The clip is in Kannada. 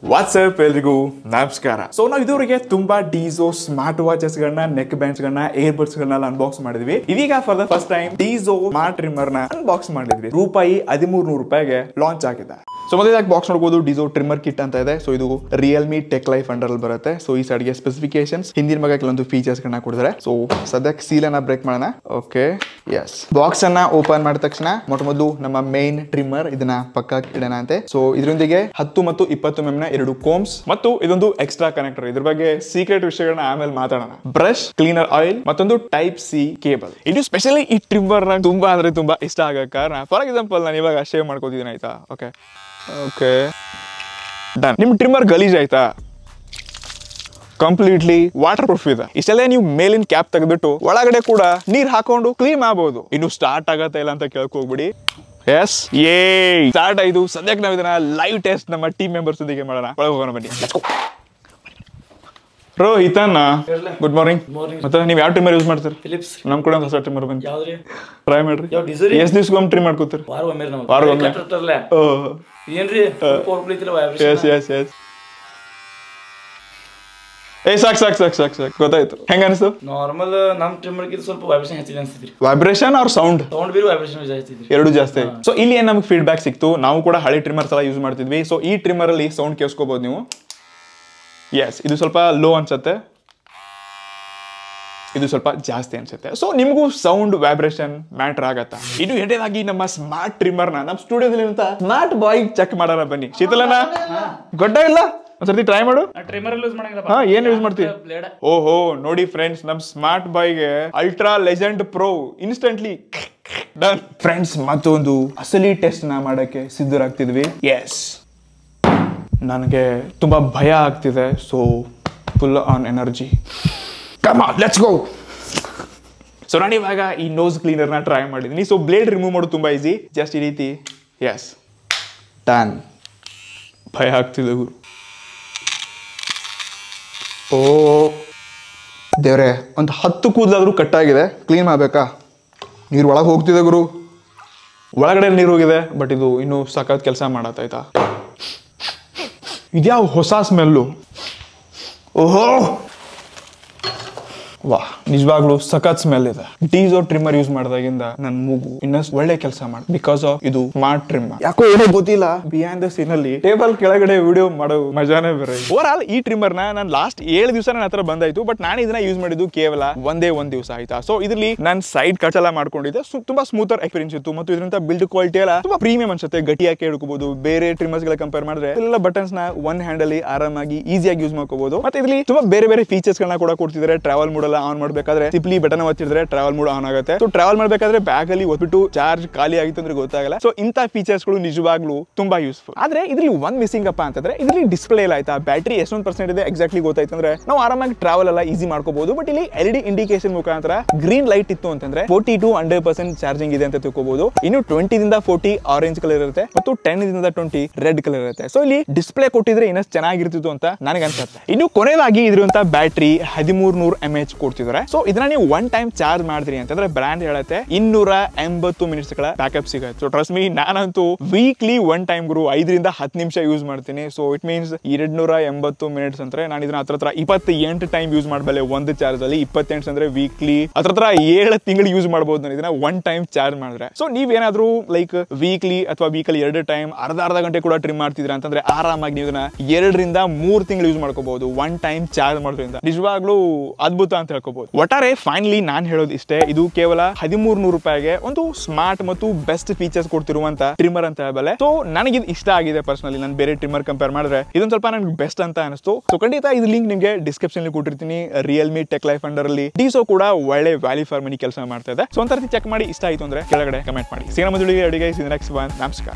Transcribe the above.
ವಾಟ್ಸ್ಆಪ್ ಎಲ್ರಿಗೂ ನಮಸ್ಕಾರ. ಸೊ ನಾವು ಇದುವರೆಗೆ ತುಂಬಾ ಡೀಸೋ ಸ್ಮಾರ್ಟ್ ವಾಚಸ್ ಗಳನ್ನ, ನೆಕ್ ಬ್ಯಾಂಡ್ಸ್ ಗಳನ್ನ, ಏರ್ ಬಡ್ಸ್ ಗಳನ್ನ ಅನ್ಬಾಕ್ಸ್ ಮಾಡಿದ್ವಿ. ಇದೀಗ for the first time Dizo smart trimmer ನ ಅನ್ಬಾಕ್ಸ್ ಮಾಡಿದ್ವಿ. ರೂಪಾಯಿ 1300 ಲಾಂಚ್ ಆಗಿದೆ. ಸೊ ಮೊದಲಾಗಿ ಬಾಕ್ಸ್ ನೋಡಬಹುದು, ಡೀಸೋ ಟ್ರಿಮ್ಮರ್ ಕಿಟ್ ಅಂತ ಇದೆ. ಸೊ ಇದು ರಿಯಲ್ಮಿ ಟೆಕ್ ಲೈಫ್ ಅಂಡರ್ ಅಲ್ಲಿ ಬರುತ್ತೆ. ಸೊ ಈ ಸೈಡ್ಗೆ ಸ್ಪೆಸಿಫಿಕೇಶನ್ಸ್, ಹಿಂದಿನ ಬಗ್ಗೆ ಕೆಲವೊಂದು ಫೀಚರ್ಸ್ ಗಳನ್ನ ಕೊಡಿದ್ದಾರೆ. ಸೊ ಸದ್ಯಕ್ಕೆ ಸೀಲ್ ಅನ್ನ ಬ್ರೇಕ್ ಮಾಡೋಣ. Okay, yes. ಬಾಕ್ಸ್ ಅನ್ನ ಓಪನ್ ಮಾಡಿದ ತಕ್ಷಣ ಮೊದಲು ನಮ್ಮ ಮೇನ್ ಟ್ರಿಮ್ಮರ್ ಇದನ್ನ ಪಕ್ಕ ಇಡೋಣ ಅಂತೆ. ಸೊ ಇದರೊಂದಿಗೆ 10 ಮತ್ತು 20 mm ನ 2 ಕೋಮ್ಸ್ ಮತ್ತು ಇದೊಂದು ಎಕ್ಸ್ಟ್ರಾ ಕನೆಕ್ಟರ್. ಇದ್ರ ಬಗ್ಗೆ ಸೀಕ್ರೆಟ್ ವಿಷಯಗಳನ್ನ ಆಮೇಲೆ ಮಾತಾಡೋಣ. ಬ್ರಷ್, ಕ್ಲೀನರ್ ಆಯಿಲ್ ಮತ್ತೊಂದು ಟೈಪ್ ಸಿ ಕೇಬಲ್. ಇದು ಸ್ಪೆಷಲಿ ಈ ಟ್ರಿಮ್ಮರ್ ತುಂಬಾ ಅಂದ್ರೆ ತುಂಬಾ ಇಷ್ಟ ಆಗೋ ಕಾರಣ, ಫಾರ್ ಎಕ್ಸಾಂಪಲ್ ನಾನು ಇವಾಗ ಶೇವ್ ಮಾಡ್ಕೋತಿದ್ದೀನಿ, ಆಯ್ತಾ? Okay okay done. ನಿಮ್ ಟ್ರಿಮ್ಮರ್ ಗಲೀಜ್ ಆಯ್ತಾ? ಕಂಪ್ಲೀಟ್ಲಿ ವಾಟರ್ ಪ್ರೂಫ್ ಇದೆ. ಇಷ್ಟೆಲ್ಲ ನೀವು ಮೇಲಿನ ಕ್ಯಾಪ್ ತೆಗೆದ್ಬಿಟ್ಟು ಒಳಗಡೆ ಕೂಡ ನೀರ್ ಹಾಕೊಂಡು ಕ್ಲೀನ್ ಮಾಡಬಹುದು. ಇನ್ನು ಸ್ಟಾರ್ಟ್ ಆಗತ್ತಾ ಇಲ್ಲ ಅಂತ ಕೇಳ್ಕೋಗ್ಬಿಡಿ. ಎಸ್, ಏ ಸ್ಟಾರ್ಟ್ ಆಯ್ತು. ಸದ್ಯಕ್ಕೆ ನಾವು ಇದನ್ನ ಲೈವ್ ಟೆಸ್ಟ್ ನಮ್ಮ ಟೀಮ್ ಮೆಂಬರ್ಸ್ ಜೊತೆಗೆ ಮಾಡೋಣ. ಒಳಗೆ ಹೋಗೋಣ ಬನ್ನಿ. ರೋಹಿತಣ್ಣ, ಗುಡ್ ಮಾರ್ನಿಂಗ್. ಮತ್ತೆ ನೀವು ಯಾವ ಟ್ರಿಮ್ಮರ್ ಯೂಸ್ ಮಾಡ್ತೀರಿ? ಫಿಲಿಪ್ಸ್. ನಮ್ ಕೂಡ ಹೊಸ ಟ್ರಿಮ್ಮರ್ ಬಂತು, ಯಾವ್ದ್ರಿ? ಟ್ರೈ ಮಾಡ್ರಿ. ಎಷ್ಟು ದಿವ್ಸಕ್ಕೊಮ್ಮೆ ಟ್ರಿಮ್ ಮಾಡ್ಕೋತೀರಿ? ವಾರಗೊಮ್ಮೆ. ಏನ್ರಿ ಎಸ್ ಎಸ್ ಎಸ್. ಏ ಸಾಕ್ ಸಾಕ್ ಸಾಕ್ ಸಾಕ್ ಸಾಕ್ ಗೊತ್ತಾಯ್ತು. ಹೆಂಗ ಅನಿಸ್ತು? ನಾರ್ಮಲ್ ನಮ್ ಟ್ರಿಮ್ಮರ್ ಗಿಂತ ಸ್ವಲ್ಪ ವೈಬ್ರೇಷನ್ ಹೆಚ್ಚಿಗೆ ಅನ್ಸ್ತಿದ್ರಿ. Vibration or sound? ಸೌಂಡ್ ಬೇರೆ ವೈಬ್ರೇಷನ್ ಜಾಸ್ತಿ, ಎರಡು ಜಾಸ್ತಿ. ಸೊ ಇಲ್ಲಿ ಏನ್ ನಮ್ಗೆ ಫೀಡ್ಬ್ಯಾಕ್ ಸಿಕ್ತು, ನಾವು ಕೂಡ ಹಳೆ ಟ್ರಿಮ್ಮರ್ಸ್ ಎಲ್ಲ ಯೂಸ್ ಮಾಡ್ತಿದ್ವಿ. ಸೊ ಈ ಟ್ರಿಮ್ಮರ್ ಅಲ್ಲಿ ಸೌಂಡ್ ಕೇಳಿಸ್ಕೋಬಹುದು ನೀವು. ಎಸ್, ಇದು ಸ್ವಲ್ಪ ಲೋ ಅನ್ಸುತ್ತೆ, ಇದು ಸ್ವಲ್ಪ ಜಾಸ್ತಿ ಅನ್ಸುತ್ತೆ. ಸೊ ನಿಮಗೂ ಸೌಂಡ್ ವೈಬ್ರೇಷನ್ ಮ್ಯಾಟರ್ ಆಗತ್ತಾ? ಇನ್ನು ಎರಡನೇದಾಗಿ ನಮ್ಮ ಸ್ಮಾರ್ಟ್ ಟ್ರಿಮ್ಮರ್ ನ ನಮ್ಮ ಸ್ಟುಡಿಯೋದಲ್ಲಿ ಸ್ಮಾರ್ಟ್ ಬಾಯ್ ಚೆಕ್ ಮಾಡೋಣ ಬನ್ನಿ. ಶೀತಲನ ಗೊಡ್ಡ ಇಲ್ಲ, ಒಂದ್ಸರ್ತಿ ಟ್ರೈ ಮಾಡು. ಏನ್ ಯೂಸ್ ಮಾಡ್ತೀವಿ? ಓಹೋ ನೋಡಿ ಫ್ರೆಂಡ್ಸ್, ನಮ್ ಸ್ಮಾರ್ಟ್ ಬಾಯ್ಗೆ ultra legend pro instantly done. Friends, ಮತ್ತೊಂದು ಅಸಲಿ ಟೆಸ್ಟ್ ನ ಮಾಡಕ್ಕೆ ಸಿದ್ಧರಾಗ್ತಿದ್ವಿ. ಎಸ್, ನನಗೆ ತುಂಬಾ ಭಯ ಆಗ್ತಿದೆ. So full on energy. Come on, let's go. So ನಾನು ಇವಾಗ ಈ ನೋಸ್ ಕ್ಲೀನರ್ ನ ಟ್ರೈ ಮಾಡಿದ್ದೀನಿ. ಸೊ ಬ್ಲೇಡ್ ರಿಮೂವ್ ಮಾಡೋದು ತುಂಬಾ ಈಸಿ. ಜಸ್ಟ್ ಈ ರೀತಿ. Yes, done. ಭಯ ಆಗ್ತಿದೆ ಗುರು. ಓ ದೇವ್ರೆ, ಒಂದು 10 ಕೂದಲಾದ್ರೂ ಕಟ್ಟಾಗಿದೆ. ಕ್ಲೀನ್ ಮಾಡ್ಬೇಕಾ? ನೀರು ಒಳಗೆ ಹೋಗ್ತಿದೆ ಗುರು, ಒಳಗಡೆ ನೀರು ಹೋಗಿದೆ. ಬಟ್ ಇದು ಇನ್ನೂ ಸಖತ್ ಕೆಲಸ ಮಾಡತ್ತಾಯ್ತಾ? ಇದ್ಯಾವ ಹೊಸ ಸ್ಮೆಲ್ಲು? ಓಹೋ ವಾ, ನಿಜವಾಗ್ಲೂ ಸಖತ್ ಸ್ಮೆಲ್ ಇದೆ. ಡೀಸೋ ಟ್ರಿಮ್ಮರ್ ಯೂಸ್ ಮಾಡಿದಾಗಿಂದ ನನ್ನ ಮೂಗು ಇನ್ನಷ್ಟು ಒಳ್ಳೆ ಕೆಲಸ ಮಾಡಿ, ಬಿಕಾಸ್ ಆಫ್ ಇದು ಸ್ಮಾರ್ಟ್ ಟ್ರಿಮ್ಮರ್. ಯಾಕೋ ಏನೋ ಗೊತ್ತಿಲ್ಲ, ಬಿಹೈಂಡ್ ದ ಸೀನ್ ಅಲ್ಲಿ ಟೇಬಲ್ ಕೆಳಗಡೆ ವಿಡಿಯೋ ಮಾಡೋ ಮಜಾನೇ ಬೇರೆ. ಓವರ್ ಆಲ್ ಈ ಟ್ರಿಮ್ಮರ್ ನಾನು ಲಾಸ್ಟ್ 7 ದಿವಸ ನನ್ನ ಹತ್ರ ಬಂದಾಯ್ತು. ಬಟ್ ನಾನು ಇದನ್ನ ಯೂಸ್ ಮಾಡಿದ್ದು ಕೇವಲ ಒಂದೇ ದಿವಸ ಆಯ್ತಾ. ಸೊ ಇದರಲ್ಲಿ ನಾನು ಸೈಡ್ ಕಟ್ಸ್ ಎಲ್ಲ ಮಾಡ್ಕೊಂಡಿದ್ದೆ. ತುಂಬಾ ಸ್ಮೂತರ್ ಎಕ್ಸ್ಪೀರಿಯನ್ಸ್ ಇತ್ತು. ಮತ್ತು ಇದರಿಂದ ಬಿಲ್ಡ್ ಕ್ವಾಲಿಟಿ ಎಲ್ಲ ತುಂಬಾ ಪ್ರೀಮಿಯಂ ಅನ್ಸುತ್ತೆ. ಗಟ್ಟಿಯಾಗಿ ಹಿಡ್ಕೋಬಹುದು. ಬೇರೆ ಟ್ರಿಮ್ಮರ್ಸ್ ಗಳ ಕಂಪೇರ್ ಮಾಡಿದ್ರೆ ಎಲ್ಲ ಬಟನ್ಸ್ ನ ಒನ್ ಹ್ಯಾಂಡ್ ಅಲ್ಲಿ ಆರಾಮಾಗಿ ಈಸಿಯಾಗಿ ಯೂಸ್ ಮಾಡ್ಕೋಬಹುದು. ಮತ್ತೆ ಇದರಲ್ಲಿ ತುಂಬಾ ಬೇರೆ ಬೇರೆ ಫೀಚರ್ಸ್ ಗಳನ್ನ ಕೂಡ ಕೊಡ್ತಿದ್ದಾರೆ. ಟ್ರಾವೆಲ್ ಮೋಡ್ ಆನ್ ಮಾಡಬೇಕಾದ್ರೆ ಸಿಂಪ್ಲಿ ಬಟನ್ ಒತ್ತಿದ್ರೆ ಟ್ರಾವೆಲ್ ಮೋಡ್ ಆನ್ ಆಗುತ್ತೆ. ಸೊ ಟ್ರಾವೆಲ್ ಮಾಡಬೇಕಾದ್ರೆ ಬ್ಯಾಗ್ ಅಲ್ಲಿ ಒತ್ಬಿಟ್ಟು ಚಾರ್ಜ್ ಖಾಲಿ ಆಗಿತ್ತು ಅಂದ್ರೆ ಗೊತ್ತಾಗಲ್ಲ. ಸೊ ಇಂತ ಫೀಚರ್ಸ್ ಗಳು ನಿಜವಾಗ್ಲೂ ತುಂಬಾ ಯೂಸ್ಫುಲ್. ಆದ್ರೆ ಇದ್ರಲ್ಲಿ ಒಂದ್ ಮಿಸ್ಸಿಂಗ್ ಅಪ್ಪ ಅಂತಂದ್ರೆ ಇದರಲ್ಲಿ ಡಿಸ್ಪ್ಲೇ ಇಲ್ಲ ಆಯ್ತಾ. ಬ್ಯಾಟರಿ ಎಷ್ಟೊಂದು ಪರ್ಸೆಂಟ್ ಇದೆ ಎಕ್ಸಾಕ್ಟ್ಲಿ ಗೊತ್ತಾಯ್ತು ಅಂದ್ರೆ ನಾವು ಆರಾಮಾಗಿ ಟ್ರಾವೆಲ್ ಎಲ್ಲ ಈಸಿ ಮಾಡ್ಕೋಬಹುದು. ಬಟ್ ಇಲ್ಲಿ LED ಇಂಡಿಕೇಶನ್ ಮುಖಾಂತರ ಗ್ರೀನ್ ಲೈಟ್ ಇತ್ತು ಅಂತಂದ್ರೆ 40 to 100% ಚಾರ್ಜಿಂಗ್ ಇದೆ ಅಂತ ತಿಳ್ಕೋಬಹುದು. ಇನ್ನು 20 ದಿಂದ 40 ಆರೆಂಜ್ ಕಲರ್ ಇರುತ್ತೆ ಮತ್ತು 10 ದಿಂದ 20 ರೆಡ್ ಕಲರ್ ಇರುತ್ತೆ. ಸೊ ಇಲ್ಲಿ ಡಿಸ್ಪ್ಲೇ ಕೊಟ್ಟಿದ್ರೆ ಇನ್ನಷ್ಟು ಚೆನ್ನಾಗಿರ್ತಿತ್ತು ಅಂತ ನನಗೆ ಅನ್ಸುತ್ತೆ. ಇನ್ನು ಕೊನೆಯದಾಗಿ ಇದ್ರಂತ ಬ್ಯಾಟರಿ 1300 mAh ಕೊಡ್ತಿದ್ದಾರೆ. ಸೊ ಇದನ್ನ ನೀವು ಒನ್ ಟೈಮ್ ಚಾರ್ಜ್ ಮಾಡಿದ್ರಿ ಅಂತಂದ್ರೆ ಬ್ರ್ಯಾಂಡ್ ಹೇಳುತ್ತೆ 280 ಮಿನಿಟ್ಸ್ ಗಳ ಬ್ಯಾಕಪ್ ಸಿಗುತ್ತೆ. ಸೊ ಟ್ರಸ್ಟ್ ಮೀ, ನಾನಂತೂ ವೀಕ್ಲಿ ಒನ್ ಟೈಮ್ ಗುರು 5 ರಿಂದ 10 ನಿಮಿಷ ಯೂಸ್ ಮಾಡ್ತೀನಿ. ಸೊ ಇಟ್ ಮೀನ್ಸ್ 280 ಮಿನಿಟ್ಸ್ ಅಂದ್ರೆ ನಾನು ಇದನ್ನ ಹತ್ರ 28 ಟೈಮ್ ಯೂಸ್ ಮಾಡಬಲ್ಲೆ ಒಂದು ಚಾರ್ಜ್ ಅಲ್ಲಿ. 28 ಅಂದ್ರೆ ವೀಕ್ಲಿ ಹತ್ರ 7 ತಿಂಗಳು ಯೂಸ್ ಮಾಡಬಹುದು ನಾನು ಇದನ್ನ ಒನ್ ಟೈಮ್ ಚಾರ್ಜ್ ಮಾಡಿದ್ರೆ. ಸೊ ನೀವೇನಾದ್ರೂ ಲೈಕ್ ವೀಕ್ಲಿ ಅಥವಾ ವೀಕಲ್ಲಿ 2 ಟೈಮ್ ಅರ್ಧ ಗಂಟೆ ಕೂಡ ಟ್ರಿಮ್ ಮಾಡ್ತಿದ್ರ ಅಂತಂದ್ರೆ ಆರಾಮಾಗಿ ನೀವು ಇದನ್ನ 2 ರಿಂದ 3 ತಿಂಗಳು ಯೂಸ್ ಮಾಡ್ಕೋಬಹುದು ಒನ್ ಟೈಮ್ ಚಾರ್ಜ್ ಮಾಡೋದ್ರಿಂದ. ನಿಜವಾಗ್ಲೂ ಅದ್ಭುತ ಅಂತ ಹೇಳ್ಕೋಬಹುದು. ಒಟ್ಟಾರೆ ಫೈನಲಿ ನಾನ್ ಹೇಳೋದು ಇಷ್ಟೇ, ಇದು ಕೇವಲ 1300 ಒಂದು ಸ್ಮಾರ್ಟ್ ಮತ್ತು ಬೆಸ್ಟ್ ಫೀಚರ್ಸ್ ಕೊಡ್ತಿರುವಂತ ಟ್ರಿಮ್ಮರ್ ಅಂತ ಹೇಳಬಲ್ಲೆ. ಸೊ ನನಗೆ ಇಷ್ಟ ಆಗಿದೆ ಪರ್ಸನಲಿ. ನಾನು ಬೇರೆ ಟ್ರಿಮ್ಮರ್ ಕಂಪೇರ್ ಮಾಡಿದ್ರೆ ಇದೊಂದು ಸ್ವಲ್ಪ ನನಗೆ ಬೆಸ್ಟ್ ಅಂತ ಅನಿಸ್ತು. ಸೊ ಖಂಡಿತ ಇದು ಲಿಂಕ್ ನಿಮಗೆ ಡಿಸ್ಕ್ರಿಪ್ಷನ್ ಕೊಟ್ಟಿರ್ತೀನಿ. ರಿಯಲ್ಮಿ ಟೆಕ್ ಲೈಫ್ ಅಂಡರ್ ಅಲ್ಲಿ ಡೀಸೋ ಕೂಡ ಒಳ್ಳೆ ವ್ಯಾಲ್ಯೂ ಫಾರ್ ಮನಿ ಕೆಲಸ ಮಾಡ್ತಾ ಇದೆ. ಸೊ ಒಂದ್ ರೀತಿ ಚೆಕ್ ಮಾಡಿ, ಇಷ್ಟ ಆಯ್ತು ಅಂದ್ರೆ ಕೆಳಗಡೆ ಕಮೆಂಟ್ ಮಾಡಿ. ಸಿಗೋಣ ಮೊದಲಿಗೆ ಅಡಿಗೆ ನೆಕ್ಸ್ಟ್ ಒನ್. ನಮಸ್ಕಾರ.